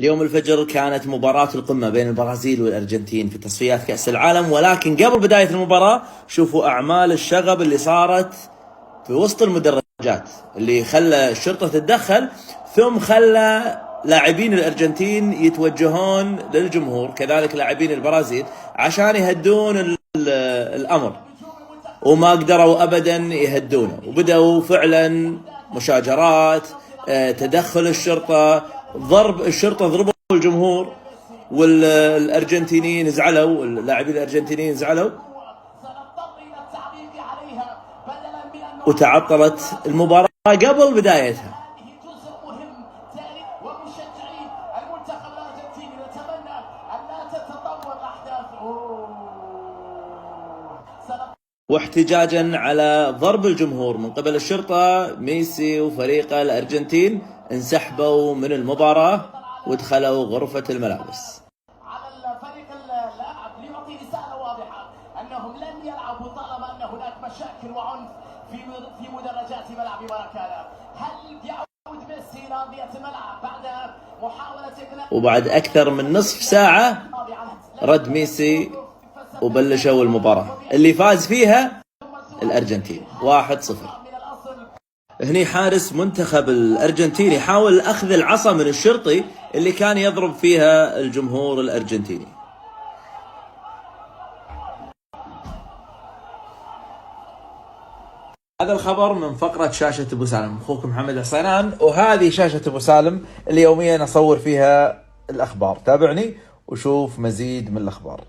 اليوم الفجر كانت مباراة القمة بين البرازيل والأرجنتين في تصفيات كأس العالم، ولكن قبل بداية المباراة شوفوا أعمال الشغب اللي صارت في وسط المدرجات، اللي خلى الشرطة تتدخل، ثم خلى لاعبين الأرجنتين يتوجهون للجمهور، كذلك لاعبين البرازيل، عشان يهدون الأمر، وما قدروا أبدا يهدونه، وبدأوا فعلا مشاجرات، تدخل الشرطة، ضرب الشرطة، ضربوا الجمهور، والأرجنتينيين زعلوا، اللاعبين الأرجنتينيين زعلوا، وتعطلت المباراة قبل بدايتها. واحتجاجا على ضرب الجمهور من قبل الشرطة، ميسي وفريقه الأرجنتين انسحبوا من المباراة ودخلوا غرفة الملابس. على الفريق اللاعب ليعطي رسالة واضحة أنهم لن يلعبوا طالما أن هناك مشاكل وعنف في مدرجات ملعب ماراكانا. هل يعود ميسي لأرضية الملعب بعد محاولة وبعد أكثر من نصف ساعة رد ميسي وبلشوا المباراة اللي فاز فيها الأرجنتين 1-0. هني حارس منتخب الأرجنتين يحاول أخذ العصا من الشرطي اللي كان يضرب فيها الجمهور الأرجنتيني. هذا الخبر من فقرة شاشة أبو سالم، أخوكم محمد حسينان، وهذه شاشة أبو سالم اللي يوميا أصور فيها الأخبار. تابعني وشوف مزيد من الأخبار.